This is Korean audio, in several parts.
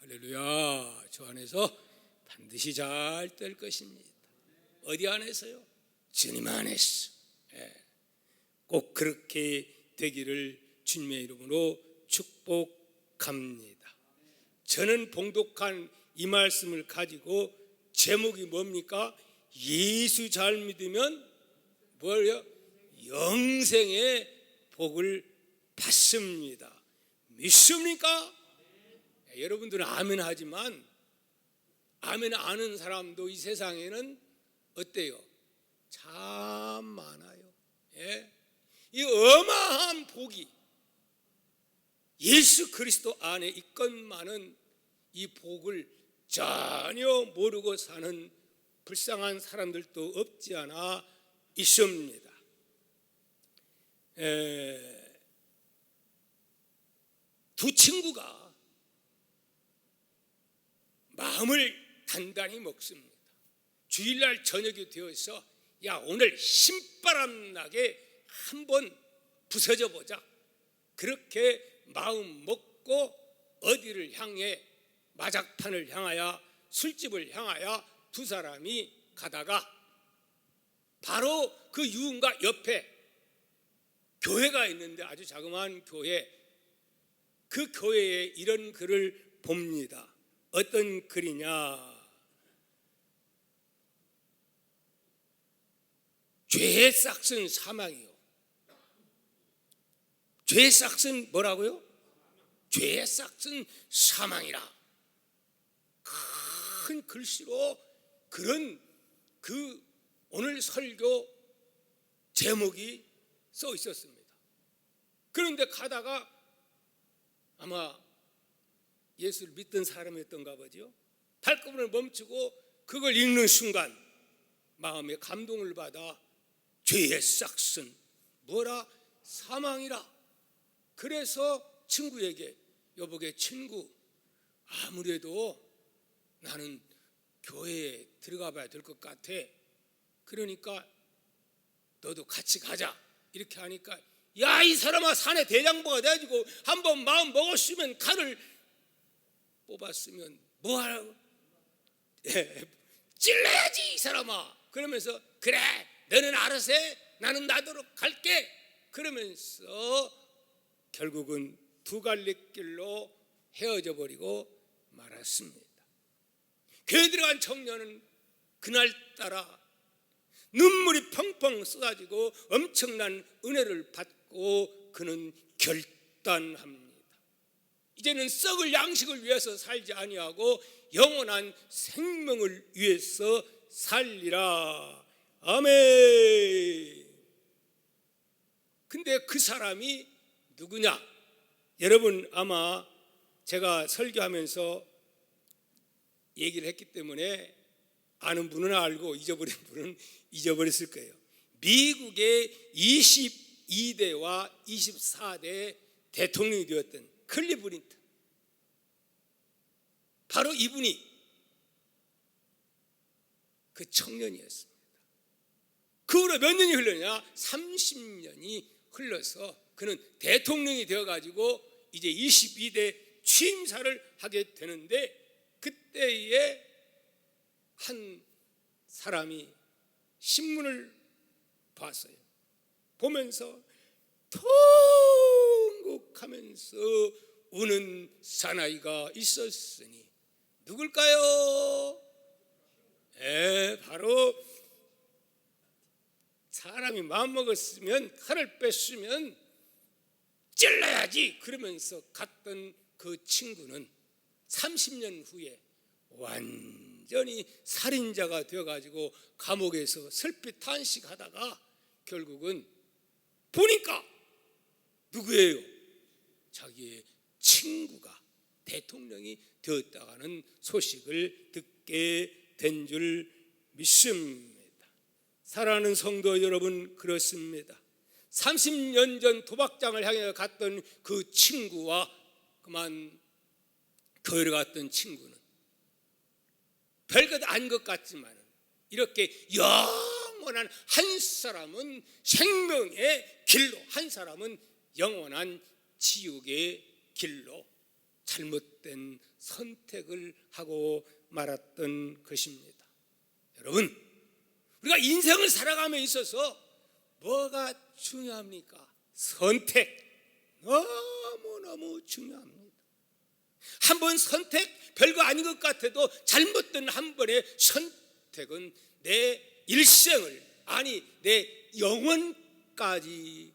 할렐루야. 저 안에서 반드시 잘 될 것입니다. 어디 안에서요? 주님 안에서. 꼭 그렇게 되기를 주님의 이름으로 축복합니다. 저는 봉독한 이 말씀을 가지고 제목이 뭡니까? 예수 잘 믿으면 뭐예요? 영생의 복을 받습니다. 믿습니까? 여러분들은 아멘 하지만 아멘 아는 사람도 이 세상에는 어때요? 참 많아요. 이 어마어마한 복이 예수 그리스도 안에 있건만은 이 복을 전혀 모르고 사는 불쌍한 사람들도 없지 않아 있습니다. 두 친구가 마음을 단단히 먹습니다. 주일날 저녁이 되어서 야 오늘 신바람 나게 한번 부서져 보자. 그렇게 마음 먹고 어디를 향해 마작판을 향하여 술집을 향하여 두 사람이 가다가 바로 그 유흥가 옆에 교회가 있는데 아주 자그마한 교회, 그 교회에 이런 글을 봅니다. 어떤 글이냐? 죄의 싹은 사망이요. 죄의 싹은 뭐라고요? 죄의 싹은 사망이라. 큰 글씨로 그런 그 오늘 설교 제목이 써 있었습니다. 그런데 가다가 아마 예수를 믿던 사람이었던가 보죠. 발걸음을 멈추고 그걸 읽는 순간 마음에 감동을 받아 죄의 싹은 뭐라? 사망이라. 그래서 친구에게 여보게 친구 아무래도 나는 교회에 들어가 봐야 될 것 같아. 그러니까 너도 같이 가자. 이렇게 하니까 야 이 사람아 산에 대장부가 돼가지고 한번 마음 먹었으면 칼을 뽑았으면 뭐하라고? 찔러야지 이 사람아. 그러면서 그래 너는 알아서 해. 나는 나도록 갈게. 그러면서 결국은 두 갈래 길로 헤어져 버리고 말았습니다. 교회 들어간 청년은 그날따라 눈물이 펑펑 쏟아지고 엄청난 은혜를 받고 그는 결단합니다. 이제는 썩을 양식을 위해서 살지 아니하고 영원한 생명을 위해서 살리라. 아멘. 근데 그 사람이 누구냐? 여러분 아마 제가 설교하면서 얘기를 했기 때문에 아는 분은 알고 잊어버린 분은 잊어버렸을 거예요. 미국의 22대와 24대 대통령이 되었던 클리브린턴, 바로 이분이 그 청년이었습니다. 그 후로 몇 년이 흘렀냐? 30년이 흘러서 그는 대통령이 되어가지고 이제 22대 취임사를 하게 되는데 그때에 한 사람이 신문을 봤어요. 보면서 통곡하면서 우는 사나이가 있었으니 누굴까요? 바로 사람이 마음먹었으면 칼을 뺐으면 찔러야지 그러면서 갔던 그 친구는 30년 후에 완전히 살인자가 되어가지고 감옥에서 슬피 탄식하다가 결국은 보니까 누구예요? 자기의 친구가 대통령이 되었다는 소식을 듣게 된 줄 믿습니다. 사랑하는 성도 여러분, 그렇습니다. 30년 전 도박장을 향해 갔던 그 친구와 그만 교회를 갔던 친구는 별것 아닌 것 같지만 이렇게 영원한 한 사람은 생명의 길로, 한 사람은 영원한 지옥의 길로 잘못된 선택을 하고 말았던 것입니다. 여러분, 우리가 인생을 살아감에 있어서 뭐가 중요합니까? 선택. 너무너무 중요합니다. 한 번 선택 별거 아닌 것 같아도 잘못된 한 번의 선택은 내 일생을, 아니 내 영혼까지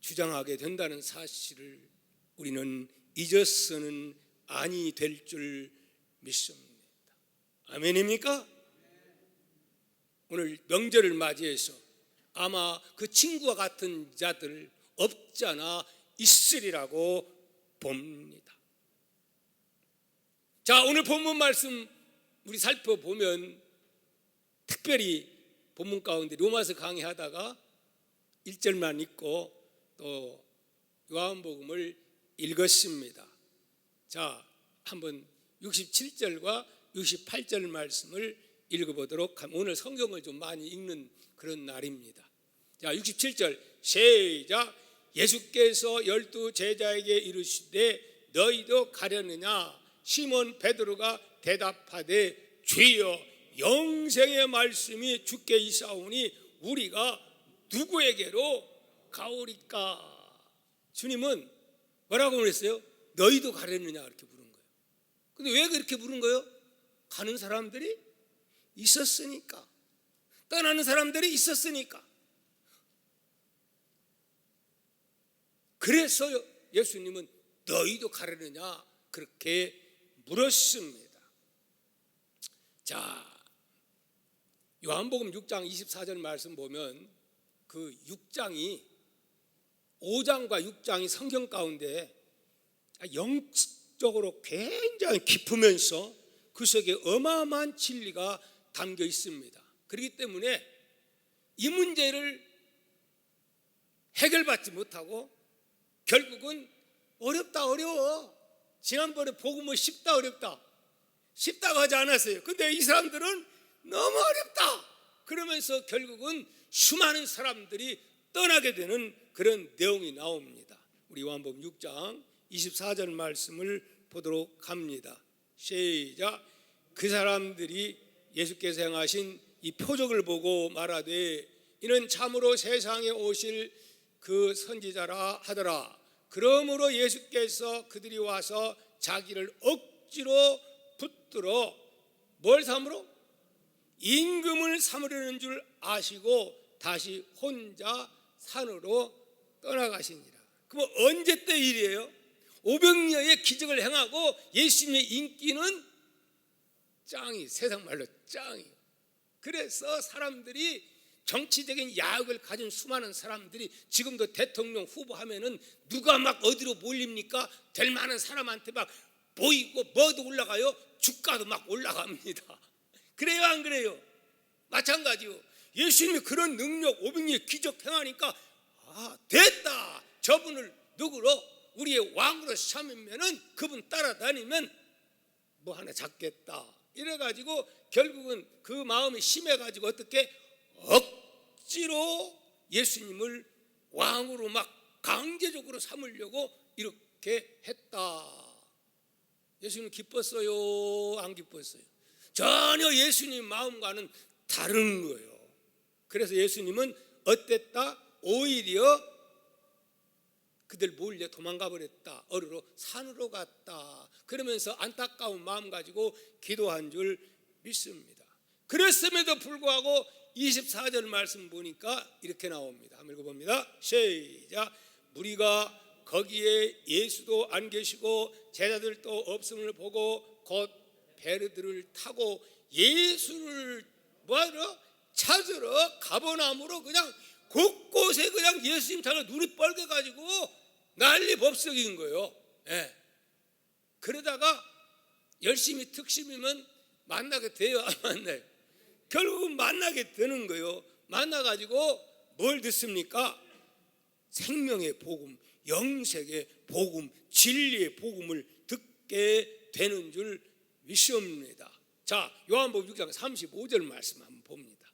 주장하게 된다는 사실을 우리는 잊어서는 아니 될 줄 믿습니다. 아멘입니까? 오늘 명절을 맞이해서 아마 그 친구와 같은 자들 없지 않아 있으리라고 봅니다. 자, 오늘 본문 말씀 우리 살펴보면 특별히 본문 가운데 로마서 강의하다가 1절만 읽고 또 요한복음을 읽었습니다. 자, 한번 67절과 68절 말씀을 읽어보도록 하면, 오늘 성경을 좀 많이 읽는 그런 날입니다. 자, 67절 시작. 예수께서 12 제자에게 이르시되 너희도 가려느냐? 시몬 베드로가 대답하되 주여, 영생의 말씀이 주께 있사오니 우리가 누구에게로 가오리까? 주님은 뭐라고 그랬어요? 너희도 가려느냐 이렇게 부른 거예요. 근데 왜 그렇게 부른 거예요? 가는 사람들이 있었으니까, 떠나는 사람들이 있었으니까. 그래서 예수님은 너희도 가려느냐 그렇게 물었습니다. 자, 요한복음 6장 24절 말씀 보면 그 6장이 5장과 6장이 성경 가운데 영적으로 굉장히 깊으면서 그 속에 어마어마한 진리가 담겨 있습니다. 그렇기 때문에 이 문제를 해결받지 못하고 결국은 어려워. 지난번에 복음은 쉽다 어렵다, 쉽다고 하지 않았어요. 근데 이 사람들은 너무 어렵다 그러면서 결국은 수많은 사람들이 떠나게 되는 그런 내용이 나옵니다. 우리 요한복음 6장 24절 말씀을 보도록 합니다. 시작. 그 사람들이 예수께서 행하신 이 표적을 보고 말하되 이는 참으로 세상에 오실 그 선지자라 하더라. 그러므로 예수께서 그들이 와서 자기를 억지로 붙들어 뭘 삼으러? 임금을 삼으려는 줄 아시고 다시 혼자 산으로 떠나가시니라. 그럼 언제 때 일이에요? 500년의 기적을 행하고 예수님의 인기는 짱이, 세상 말로 짱이. 그래서 사람들이, 정치적인 야욕을 가진 수많은 사람들이 지금도 대통령 후보 하면은 누가 막 어디로 몰립니까? 될 만한 사람한테 막 보이고 뭐도 올라가요. 주가도 막 올라갑니다. 그래요 안 그래요? 마찬가지요. 예수님이 그런 능력 500년 기적 행하니까 됐다, 저분을 누구로 우리의 왕으로 삼으면은 그분 따라다니면 뭐 하나 잡겠다 이래가지고 결국은 그 마음이 심해가지고 어떻게 억지로 예수님을 왕으로 막 강제적으로 삼으려고 이렇게 했다. 예수님 기뻤어요? 안 기뻤어요? 전혀 예수님 마음과는 다른 거예요. 그래서 예수님은 어땠다? 오히려 그들 몰려 도망가 버렸다. 어르로 산으로 갔다. 그러면서 안타까운 마음 가지고 기도한 줄 믿습니다. 그랬음에도 불구하고 24절 말씀 보니까 이렇게 나옵니다. 한번 읽어봅니다. 시작. 무리가 거기에 예수도 안 계시고 제자들도 없음을 보고 곧 베르들을 타고 예수를 뭐하러? 찾으러 가버나움으로 그냥 곳곳에 그냥 예수님 찾아 눈이 빨개가지고 난리 법석인 거예요. 네. 그러다가 열심히 특심이면 만나게 돼요, 안 만나요? 결국은 만나게 되는 거예요. 만나가지고 뭘 듣습니까? 생명의 복음, 영생의 복음, 진리의 복음을 듣게 되는 줄 믿습니다. 자, 요한복음 6장 35절 말씀 한번 봅니다.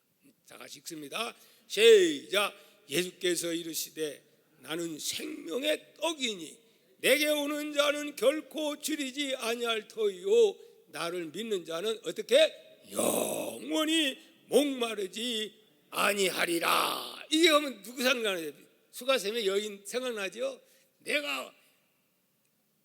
다 같이 읽습니다. 시작. 예수께서 이르시되 나는 생명의 떡이니 내게 오는 자는 결코 줄이지 아니할 터이요 나를 믿는 자는 어떻게 영원히 목마르지 아니하리라. 이게 하면 누구 생각나요? 수가셈의 여인 생각나죠? 내가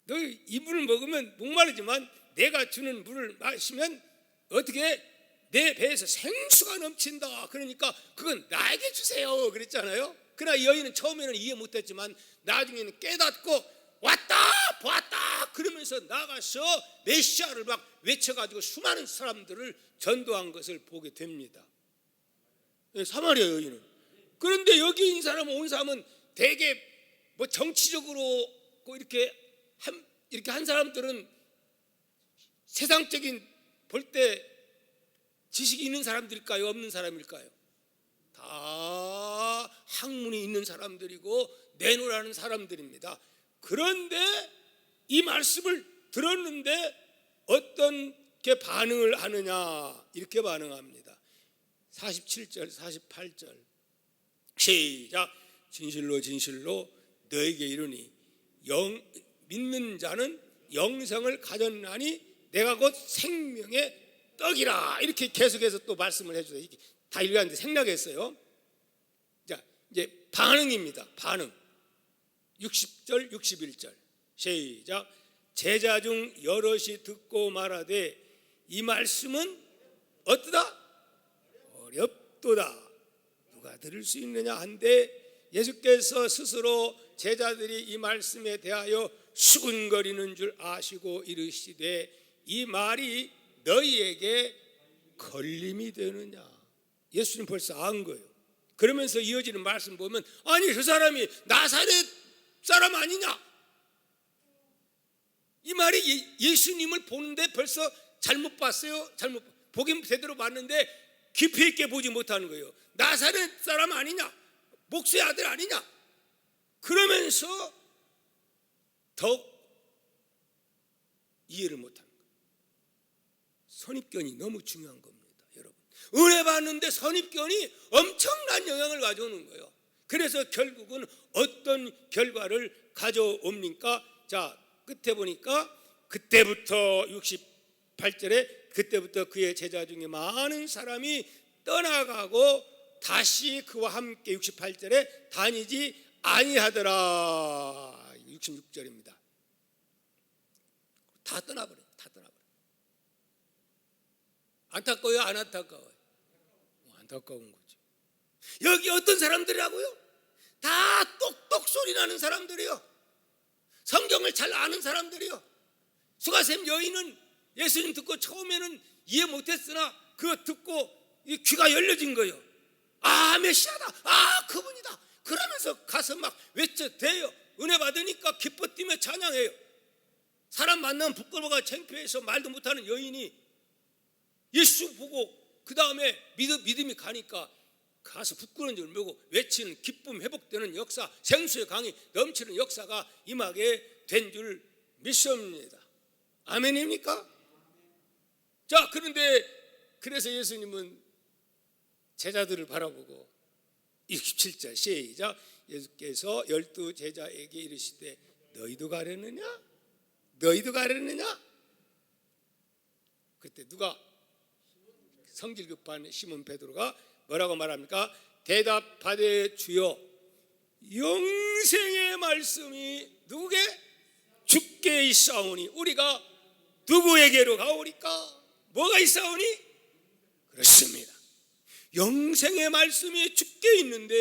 너 이 물을 먹으면 목마르지만 내가 주는 물을 마시면 어떻게 내 배에서 생수가 넘친다. 그러니까 그건 나에게 주세요 그랬잖아요. 그러나 여인은 처음에는 이해 못했지만 나중에는 깨닫고 왔다 보았다 그러면서 나가서 메시아를 막 외쳐가지고 수많은 사람들을 전도한 것을 보게 됩니다. 사마리아 여인은. 그런데 여기 온 사람은 되게 뭐 정치적으로 이렇게 한 사람들은 세상적인 볼 때 지식이 있는 사람들일까요? 없는 사람일까요? 다 학문이 있는 사람들이고 내노라는 사람들입니다. 그런데 이 말씀을 들었는데 어떻게 반응을 하느냐, 이렇게 반응합니다. 47절 48절 시작. 진실로 진실로 너에게 이르니 믿는 자는 영생을 가졌나니 내가 곧 생명의 떡이라. 이렇게 계속해서 또 말씀을 해주세요. 다 읽었는데 생략했어요. 자, 이제 반응입니다. 반응. 60절 61절 시작. 제자 중 여럿이 듣고 말하되 이 말씀은 어떠다? 어렵도다. 누가 들을 수 있느냐 한데 예수께서 스스로 제자들이 이 말씀에 대하여 수군거리는 줄 아시고 이르시되 이 말이 너희에게 걸림이 되느냐. 예수님 벌써 안 거예요. 그러면서 이어지는 말씀 보면 아니 저 사람이 나사렛 사람 아니냐, 이 말이 예수님을 보는데 벌써 잘못 봤어요. 잘못 보긴 제대로 봤는데 깊이 있게 보지 못하는 거예요. 나사렛 사람 아니냐, 목수의 아들 아니냐. 그러면서 더욱 이해를 못하는 거예요. 선입견이 너무 중요한 겁니다, 여러분. 은혜 받는데 선입견이 엄청난 영향을 가져오는 거예요. 그래서 결국은 어떤 결과를 가져옵니까? 자, 끝에 보니까 그때부터 68절에 그때부터 그의 제자 중에 많은 사람이 떠나가고 다시 그와 함께 68절에 다니지 아니하더라. 66절입니다. 다 떠나버려요. 다 떠나버려요. 안타까워요? 안 안타까워요? 안타까운 거죠. 여기 어떤 사람들이라고요? 다 똑똑 소리 나는 사람들이요. 성경을 잘 아는 사람들이요. 수가셈 여인은 예수님 듣고 처음에는 이해 못했으나 그거 듣고 귀가 열려진 거예요. 아, 메시아다. 아, 그분이다. 그러면서 가서 막 외쳐대요. 은혜 받으니까 기뻐 뛰며 찬양해요. 사람 만나면 부끄러워가 창피해서 말도 못하는 여인이 예수 보고 그 다음에 믿음이 가니까 가서 부끄러운 줄 모르고 외치는 기쁨 회복되는 역사, 생수의 강이 넘치는 역사가 임하게 된 줄 믿습니다. 아멘입니까? 자, 그런데 그래서 예수님은 제자들을 바라보고 27절 시작. 예수께서 12 제자에게 이르시되 너희도 가려느냐? 너희도 가려느냐? 그때 누가? 성질 급한 시몬 베드로가 뭐라고 말합니까? 대답하되 주여 영생의 말씀이 누구게? 주께 있사오니 우리가 누구에게로 가오리까? 뭐가 있사오니? 그렇습니다. 영생의 말씀이 주께 있는데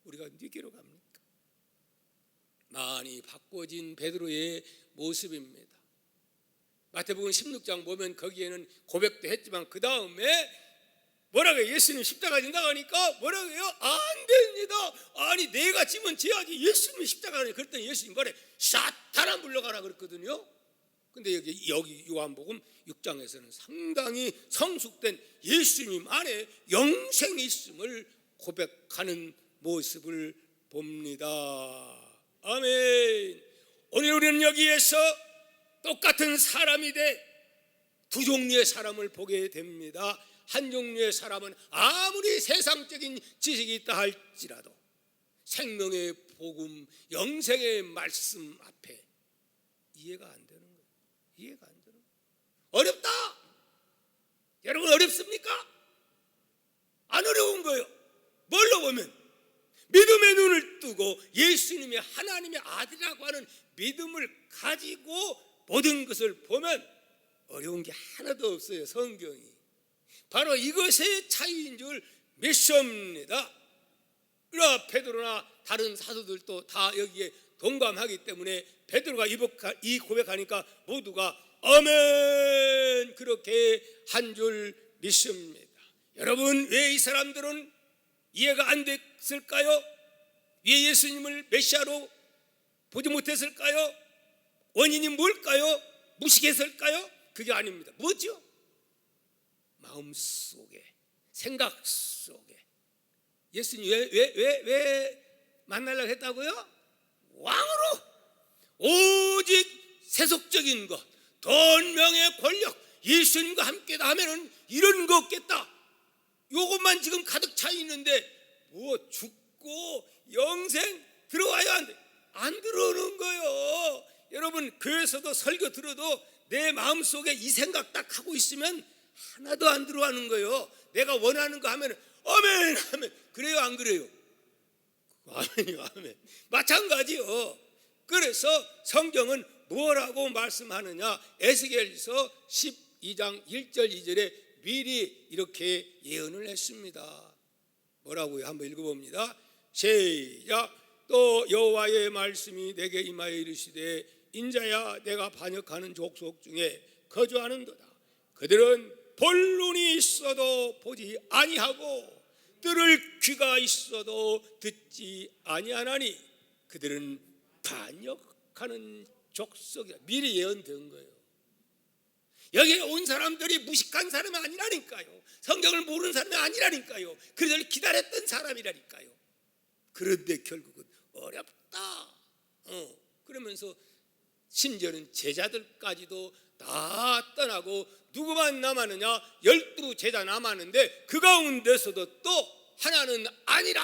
우리가 누구에게로 갑니까? 많이 바꿔진 베드로의 모습입니다. 마태복음 16장 보면 거기에는 고백도 했지만 그 다음에 뭐라고 해요? 예수님 십자가 진다고 하니까 뭐라고 해요? 안 됩니다. 아니 내가 지면 지어야지 예수님이 십자가 하니. 그랬더니 예수님 말에 사탄아 물러가라 그랬거든요. 근데 여기 요한복음 6장에서는 상당히 성숙된 예수님 안에 영생이 있음을 고백하는 모습을 봅니다. 아멘. 오늘 우리는 여기에서 똑같은 사람이 돼 두 종류의 사람을 보게 됩니다. 한 종류의 사람은 아무리 세상적인 지식이 있다 할지라도 생명의 복음, 영생의 말씀 앞에 이해가 안 되는 거예요. 이해가 안 되는 거예요. 어렵다. 여러분 어렵습니까? 안 어려운 거예요. 뭘로 보면 믿음의 눈을 뜨고 예수님이 하나님의 아들이라고 하는 믿음을 가지고 모든 것을 보면 어려운 게 하나도 없어요. 성경이 바로 이것의 차이인 줄 믿습니다. 그러나 베드로나 다른 사도들도 다 여기에 동감하기 때문에 베드로가 이 고백하니까 모두가 아멘 그렇게 한 줄 믿습니다. 여러분 왜 이 사람들은 이해가 안 됐을까요? 왜 예수님을 메시아로 보지 못했을까요? 원인이 뭘까요? 무식했을까요? 그게 아닙니다. 뭐죠? 마음속에, 생각 속에 예수님 왜 만나려고 했다고요? 왕으로 오직 세속적인 것, 돈, 명예, 권력 예수님과 함께다 하면은 이런 거 없겠다. 요것만 지금 가득 차 있는데 뭐 죽고 영생 들어와야 안 들어오는 거예요. 여러분 교회에서도 설교 들어도 내 마음속에 이 생각 딱 하고 있으면 하나도 안 들어가는 거예요. 내가 원하는 거 하면 아멘 아멘 그래요 안 그래요? 아멘이요 아멘 마찬가지요. 그래서 성경은 뭐라고 말씀하느냐? 에스겔서 12장 1절 2절에 미리 이렇게 예언을 했습니다. 뭐라고요? 한번 읽어봅니다. 시작. 또 여호와의 말씀이 내게 임하여 이르시되 인자야 내가 반역하는 족속 중에 거주하는도다. 그들은 볼 눈이 있어도 보지 아니하고 들을 귀가 있어도 듣지 아니하나니 그들은 반역하는 족속이야. 미리 예언된 거예요. 여기에 온 사람들이 무식한 사람이 아니라니까요. 성경을 모르는 사람이 아니라니까요. 그들을 기다렸던 사람이라니까요. 그런데 결국은 어렵다. 그러면서 심지어는 제자들까지도 다 떠나고 누구만 남았느냐? 12 제자 남았는데 그 가운데서도 또 하나는 아니라.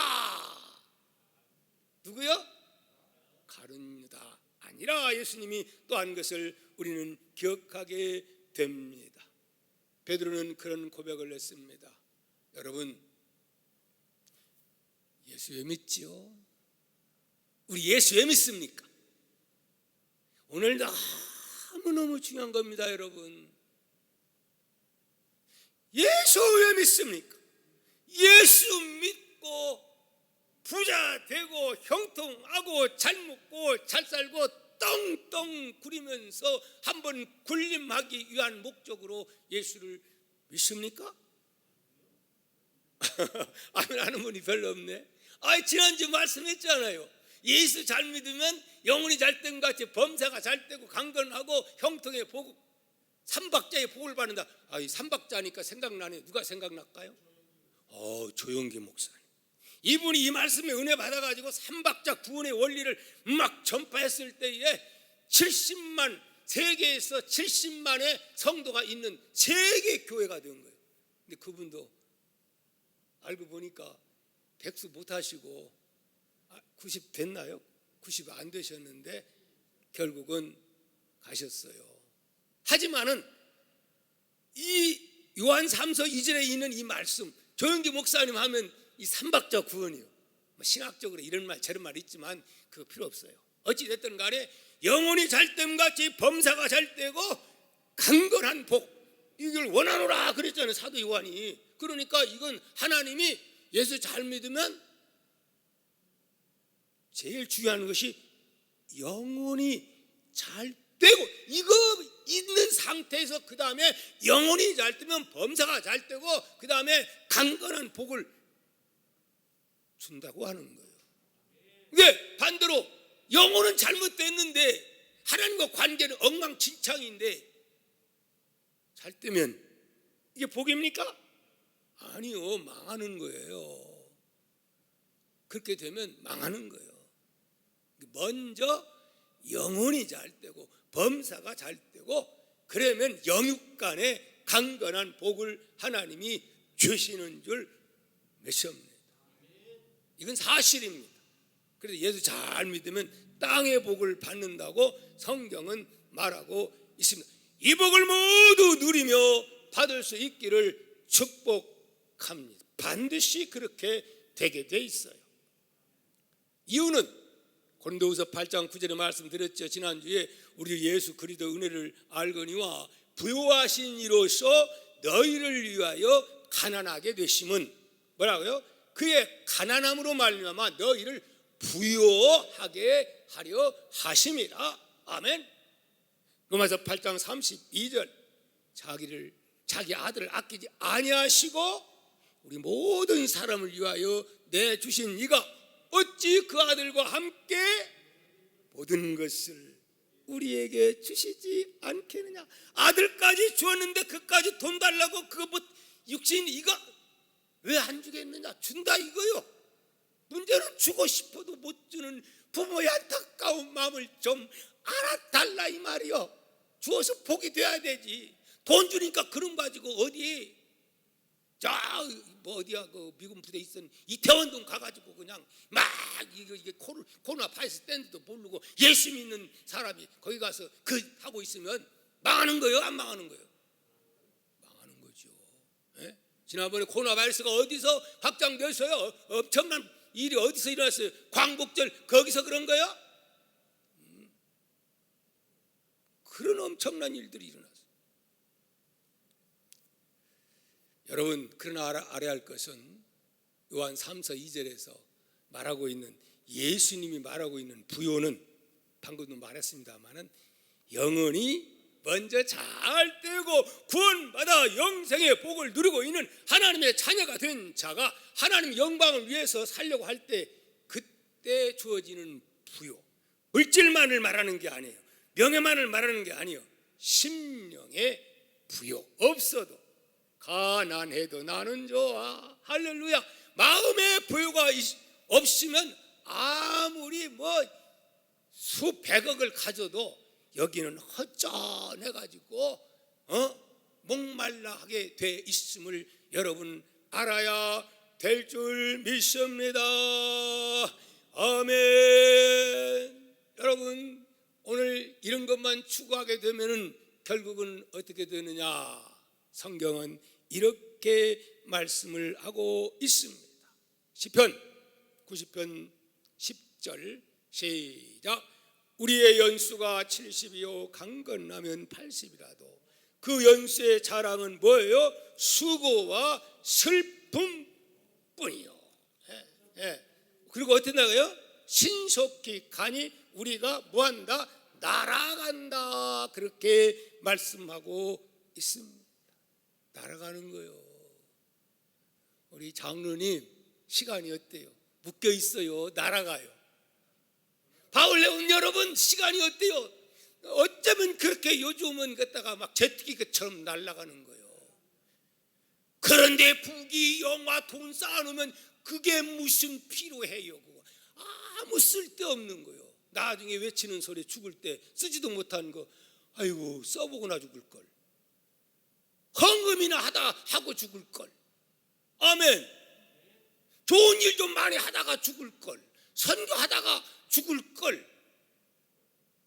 누구요? 가룟 유다 아니라 예수님이 또 한 것을 우리는 기억하게 됩니다. 베드로는 그런 고백을 했습니다. 여러분 예수 왜 믿지요? 우리 예수 왜 믿습니까? 오늘 너무너무 중요한 겁니다. 여러분 예수 왜 믿습니까? 예수 믿고 부자 되고 형통하고 잘 먹고 잘 살고 떵떵 구리면서 한번 군림하기 위한 목적으로 예수를 믿습니까? 아멘 하는 분이 별로 없네. 지난주 말씀했잖아요. 예수 잘 믿으면 영혼이 잘 된 것 같이 범사가 잘 되고 강건하고 형통의 복, 삼박자의 복을 받는다. 이 삼박자니까 생각나네요. 누가 생각날까요? 조영기 목사님. 이분이 이 말씀에 은혜 받아가지고 삼박자 구원의 원리를 막 전파했을 때에 70만, 세계에서 70만의 성도가 있는 세계 교회가 된 거예요. 근데 그분도 알고 보니까 백수 못하시고 90 됐나요? 90 안 되셨는데 결국은 가셨어요. 하지만은 이 요한 3서 2절에 있는 이 말씀, 조영기 목사님 하면 이 삼박자 구원이요. 신학적으로 이런 말 저런 말 있지만 그거 필요 없어요. 어찌됐든 간에 영혼이 잘됨 같이 범사가 잘되고 강건한 복 이걸 원하노라 그랬잖아요. 사도 요한이. 그러니까 이건 하나님이 예수 잘 믿으면 제일 중요한 것이 영혼이 잘 되고 이거 있는 상태에서 그 다음에 영혼이 잘 되면 범사가 잘 되고 그 다음에 강건한 복을 준다고 하는 거예요. 이게 반대로 영혼은 잘못됐는데 하나님과 관계는 엉망진창인데 잘 되면 이게 복입니까? 아니요, 망하는 거예요. 그렇게 되면 망하는 거예요. 먼저 영혼이 잘 되고 범사가 잘 되고 그러면 영육간에 강건한 복을 하나님이 주시는 줄 믿습니다. 이건 사실입니다. 그래서 예수 잘 믿으면 땅의 복을 받는다고 성경은 말하고 있습니다. 이 복을 모두 누리며 받을 수 있기를 축복합니다. 반드시 그렇게 되게 돼 있어요. 이유는 고린도후서 8장 9절에 말씀드렸죠. 지난주에 우리 예수 그리스도 은혜를 알거니와 부요하신 이로써 너희를 위하여 가난하게 되심은 뭐라고요? 그의 가난함으로 말미암아 너희를 부요하게 하려 하심이라. 아멘. 로마서 8장 32절 자기 아들을 아끼지 아니하시고 우리 모든 사람을 위하여 내주신 이가 어찌 그 아들과 함께 모든 것을 우리에게 주시지 않겠느냐. 아들까지 주었는데 그까지 돈 달라고 그거 뭐 육신 이가 왜 안 주겠느냐. 준다 이거요. 문제는 주고 싶어도 못 주는 부모의 안타까운 마음을 좀 알아달라 이 말이요. 주어서 복이 돼야 되지. 돈 주니까 그런 가지고 어디 뭐 어디야 그 미군 부대 있던 이태원동 가가지고 그냥 막 이게 코로나 바이러스 땐지도 모르고 예수 믿는 사람이 거기 가서 그 하고 있으면 망하는 거예요, 안 망하는 거예요? 망하는 거죠. 예? 지난번에 코로나 바이러스가 어디서 확장됐어요? 엄청난 일이 어디서 일어났어요? 광복절 거기서 그런 거예요? 그런 엄청난 일들이 일어났어요. 여러분, 그러나 알아야 할 것은 요한 3서 2절에서 말하고 있는 예수님이 말하고 있는 부요는 방금도 말했습니다마는 영원히 먼저 잘 되고 구원받아 영생의 복을 누리고 있는 하나님의 자녀가 된 자가 하나님의 영광을 위해서 살려고 할 때 그때 주어지는 부요, 물질만을 말하는 게 아니에요. 명예만을 말하는 게 아니에요. 심령의 부요. 없어도 가난해도 나는 좋아. 할렐루야. 마음의 부요가 없으면 아무리 뭐 수백억을 가져도 여기는 허전해가지고 목말라하게 돼 있음을 여러분 알아야 될 줄 믿습니다. 아멘. 여러분, 오늘 이런 것만 추구하게 되면은 결국은 어떻게 되느냐? 성경은 이렇게 말씀을 하고 있습니다. 시편 90편 10절 시작. 우리의 연수가 70이요 강건하면 80이라도 그 연수의 자랑은 뭐예요? 수고와 슬픔뿐이요. 그리고 어떻게 나가요? 신속히 가니 우리가 뭐한다? 날아간다. 그렇게 말씀하고 있습니다. 날아가는 거예요. 우리 장로님 시간이 어때요? 묶여 있어요? 날아가요? 바울레온 여러분 시간이 어때요? 어쩌면 그렇게 요즘은 갖다가 막 제트기처럼 날아가는 거예요. 그런데 부귀 영화 돈 쌓아놓으면 그게 무슨 필요해요? 그거 아무 쓸데없는 거예요. 나중에 외치는 소리 죽을 때 쓰지도 못한 거 아이고 써보거나 죽을 걸. 헌금이나 하고 죽을 걸. 아멘. 좋은 일 좀 많이 하다가 죽을 걸. 선교하다가 죽을 걸.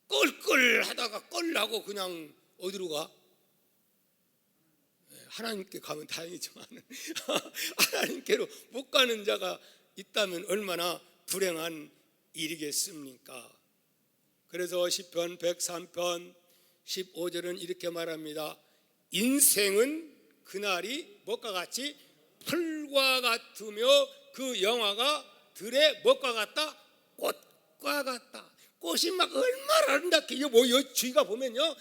껄껄 하다가 껄하고 그냥 어디로 가? 하나님께 가면 다행이지만 하나님께로 못 가는 자가 있다면 얼마나 불행한 일이겠습니까? 그래서 시편 103편 15절은 이렇게 말합니다. 인생은 그날이 뭐가 같이 풀과 같으며 그 영화가 들의 뭐가 같다? 꽃과 같다. 꽃이 막 얼마나 아름답게 주위가 보면요,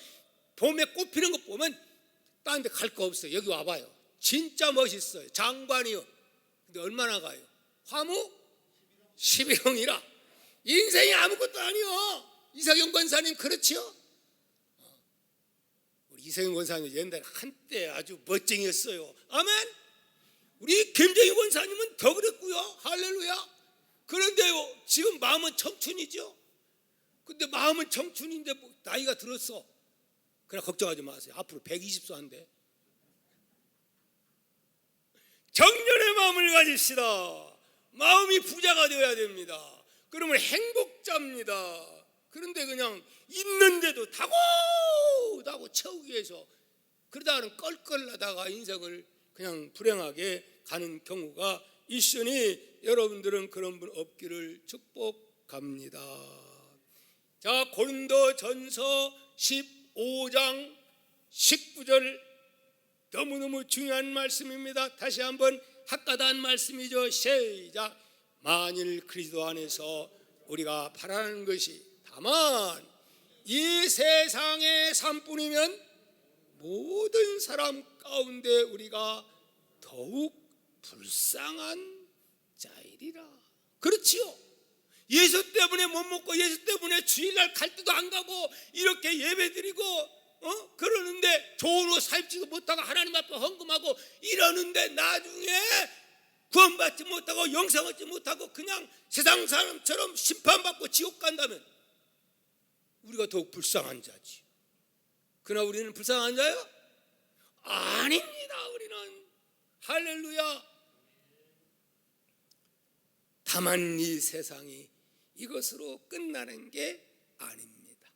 봄에 꽃 피는 거 보면 다른 데 갈 거 없어요. 여기 와봐요. 진짜 멋있어요. 장관이요. 근데 얼마나 가요? 화무 11홍이라. 인생이 아무것도 아니요. 이상영 권사님 그렇죠? 우리 이상영 권사님 옛날에 한때 아주 멋쟁이였어요. 아멘. 우리 김정희 권사님은 더 그랬고요. 할렐루야. 그런데요, 지금 마음은 청춘이죠. 근데 마음은 청춘인데 뭐 나이가 들었어. 그러나 걱정하지 마세요. 앞으로 120岁 한대. 정년의 마음을 가집시다. 마음이 부자가 되어야 됩니다. 그러면 행복자입니다. 그런데 그냥 있는데도 다고 채우기 위해서 그러다가는 껄껄하다가 인생을 그냥 불행하게 가는 경우가 있으니 여러분들은 그런 분 없기를 축복합니다. 자, 고린도전서 15장 19절 너무너무 중요한 말씀입니다. 다시 한번 학가단 말씀이죠. 시작. 만일 그리스도 안에서 우리가 바라는 것이 다만 이 세상의 삶뿐이면 모든 사람 가운데 우리가 더욱 불쌍한 자이리라. 그렇지요. 예수 때문에 못 먹고 예수 때문에 주일날 갈 때도 안 가고 이렇게 예배드리고 그러는데 좋은 옷 사입지도 못하고 하나님 앞에 헌금하고 이러는데 나중에 구원받지 못하고 영생 얻지 못하고 그냥 세상 사람처럼 심판받고 지옥 간다면 우리가 더욱 불쌍한 자지. 그러나 우리는 불쌍한 자요? 아닙니다. 우리는 할렐루야. 다만 이 세상이 이것으로 끝나는 게 아닙니다.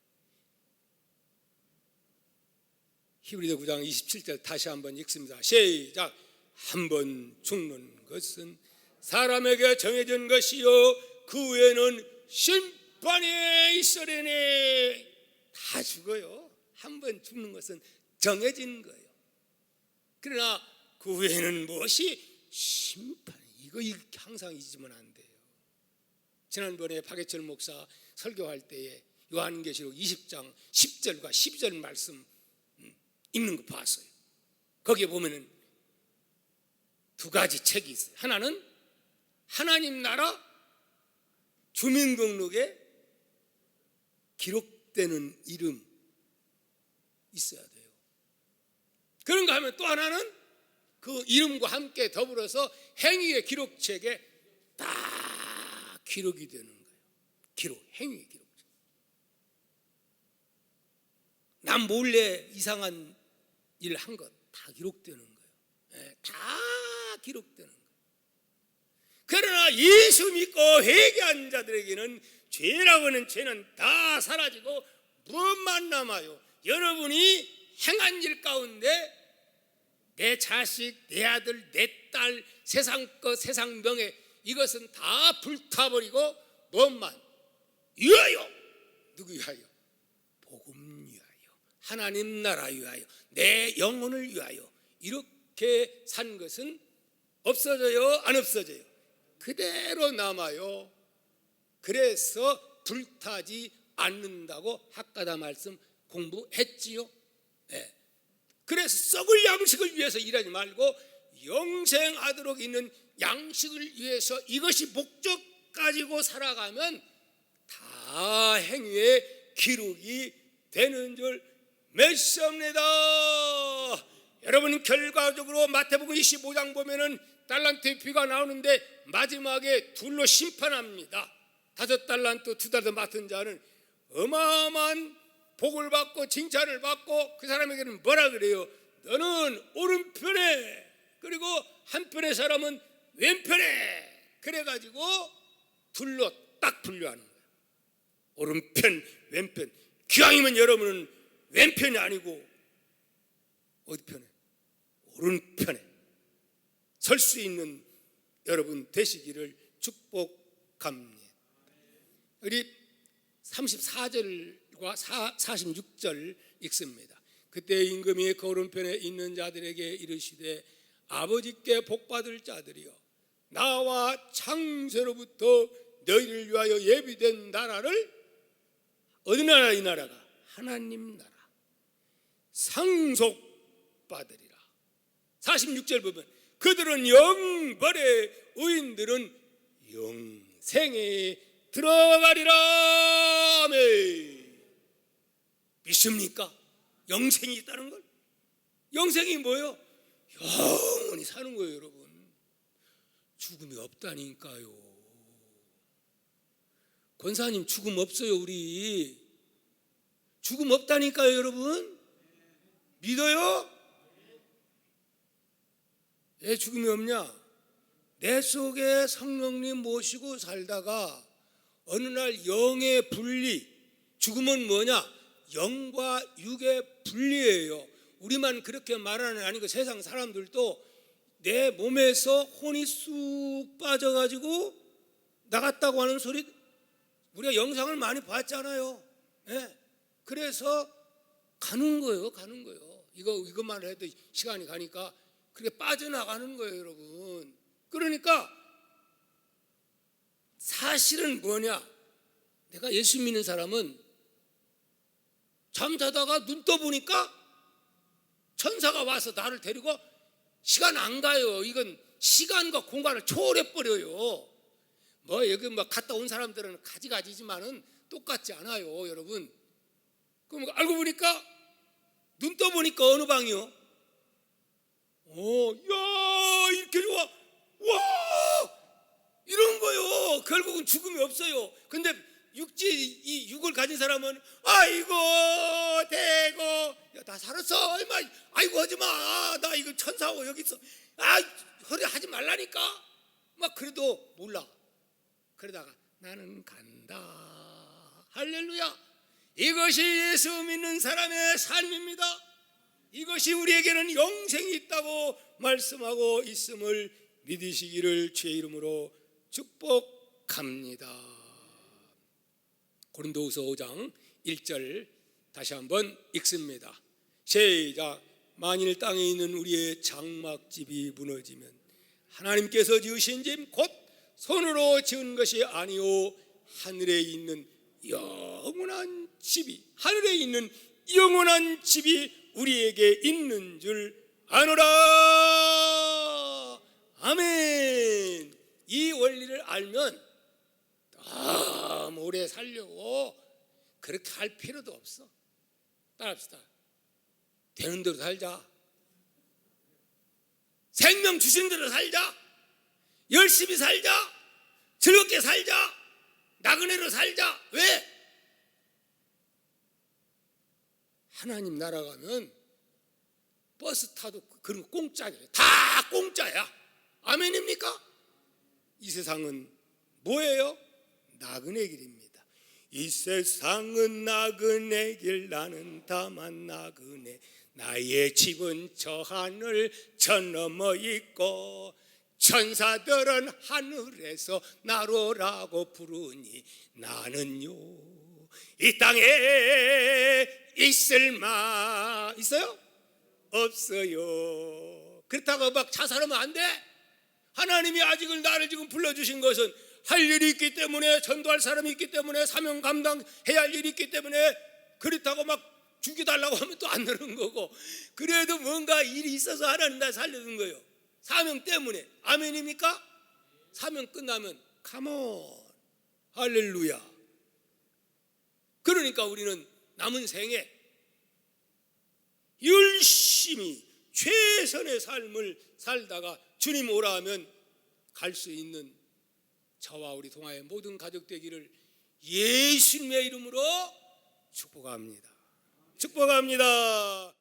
히브리서 9장 27절 다시 한번 읽습니다. 시작. 한번 죽는 것은 사람에게 정해진 것이요 그 외에는 심판이 있으리니. 다 죽어요. 한번 죽는 것은 정해진 거예요. 그러나 그 외에는 무엇이 심판. 이거 항상 잊으면 안 돼요. 지난번에 박예철 목사 설교할 때에 요한계시록 20장 10절과 12절 말씀 읽는 거 봤어요. 거기에 보면은 두 가지 책이 있어요. 하나는 하나님 나라 주민등록에 기록되는 이름 있어야 돼요. 그런가 하면 또 하나는 그 이름과 함께 더불어서 행위의 기록책에 다 기록이 되는 거예요. 행위의 기록책. 남 몰래 이상한 일 한 것 다 기록되는 거예요. 다 기록되는 거예요. 그러나 예수 믿고 회개한 자들에게는 죄라고 하는 죄는 다 사라지고 무엇만 남아요? 여러분이 행한 일 가운데 내 자식, 내 아들, 내 딸, 세상 것, 세상 명예 이것은 다 불타버리고 무엇만? 위하여. 누구 위하여? 복음 위하여. 하나님 나라 위하여. 내 영혼을 위하여. 이렇게 산 것은 없어져요? 안 없어져요? 그대로 남아요. 그래서 불타지 않는다고 학가다 말씀 공부했지요. 네. 그래서 썩을 양식을 위해서 일하지 말고 영생하도록 있는 양식을 위해서 이것이 목적 가지고 살아가면 다 행위의 기록이 되는 줄 믿습니다. 여러분 결과적으로 마태복음 25장 보면은 달란트의 비가 나오는데 마지막에 둘로 심판합니다. 5달란트 2달란트 맡은 자는 어마어마한 복을 받고 칭찬을 받고 그 사람에게는 뭐라 그래요? 너는 오른편에 그리고 한편의 사람은 왼편에 그래가지고 둘로 딱 분류하는 거예요. 오른편 왼편. 기왕이면 여러분은 왼편이 아니고 어디 편에? 오른편에 설 수 있는 여러분 되시기를 축복합니다. 우리 34절과 46절 읽습니다. 그때 임금이 그 오른편에 있는 자들에게 이르시되 아버지께 복받을 자들이여 나와 창세로부터 너희를 위하여 예비된 나라를 어느 나라 이 나라가? 하나님 나라 상속받으리라. 46절 보면 그들은 영벌에 의인들은 영생에 들어가리라. 아멘. 믿습니까? 영생이 있다는 걸? 영생이 뭐예요? 영원히 사는 거예요. 여러분 죽음이 없다니까요. 권사님 죽음 없어요. 우리 죽음 없다니까요. 여러분 믿어요? 왜 죽음이 없냐? 내 속에 성령님 모시고 살다가 어느 날 영의 분리, 죽음은 뭐냐? 영과 육의 분리예요. 우리만 그렇게 말하는 게 아니고 세상 사람들도 내 몸에서 혼이 쑥 빠져가지고 나갔다고 하는 소리, 우리가 영상을 많이 봤잖아요. 네. 그래서 가는 거예요. 이것만 해도 시간이 가니까 그렇게 빠져나가는 거예요, 여러분. 그러니까 사실은 뭐냐? 내가 예수 믿는 사람은 잠자다가 눈 떠보니까 천사가 와서 나를 데리고, 시간 안 가요. 이건 시간과 공간을 초월해버려요. 뭐 여기 막 갔다 온 사람들은 가지가지지만은 똑같지 않아요, 여러분. 그럼 알고 보니까 눈 떠보니까 어느 방이요? 야, 이렇게 좋아. 와! 이런 거요. 결국은 죽음이 없어요. 근데 이 육을 가진 사람은 아이고 대고, 야, 나 살았어. 임마. 아이고 하지 마. 나 이거 천사고 여기 있어. 허리 하지 말라니까. 막 그래도 몰라. 그러다가 나는 간다. 할렐루야. 이것이 예수 믿는 사람의 삶입니다. 이것이 우리에게는 영생이 있다고 말씀하고 있음을 믿으시기를 주의 이름으로 축복합니다. 고린도후서 5장 1절 다시 한번 읽습니다. 시작. 만일 땅에 있는 우리의 장막집이 무너지면 하나님께서 지으신 집 곧 손으로 지은 것이 아니요 하늘에 있는 영원한 집이, 하늘에 있는 영원한 집이 우리에게 있는 줄 아노라. 아멘. 이 원리를 알면 너무 오래 살려고 그렇게 할 필요도 없어. 따라합시다. 되는 대로 살자. 생명 주신 대로 살자. 열심히 살자. 즐겁게 살자. 나그네로 살자. 왜? 하나님 나라 가면 버스 타도 그런 거 공짜예요. 다 공짜야. 아멘입니까? 이 세상은 뭐예요? 나그네 길입니다. 이 세상은 나그네 길, 나는 다만 나그네. 나의 집은 저 하늘 저 너머 있고 천사들은 하늘에서 나로라고 부르니 나는요 이 땅에 있을 마 있어요? 없어요. 그렇다고 막 자살하면 안 돼. 하나님이 아직은 나를 지금 불러주신 것은 할 일이 있기 때문에, 전도할 사람이 있기 때문에, 사명 감당해야 할 일이 있기 때문에, 그렇다고 막 죽여달라고 하면 또 안 되는 거고, 그래도 뭔가 일이 있어서 하나님 날 살려준 거예요. 사명 때문에. 아멘입니까? 사명 끝나면 컴온 할렐루야. 그러니까 우리는 남은 생에 열심히 최선의 삶을 살다가 주님 오라 하면 갈 수 있는 저와 우리 동아의 모든 가족 되기를 예수님의 이름으로 축복합니다. 축복합니다.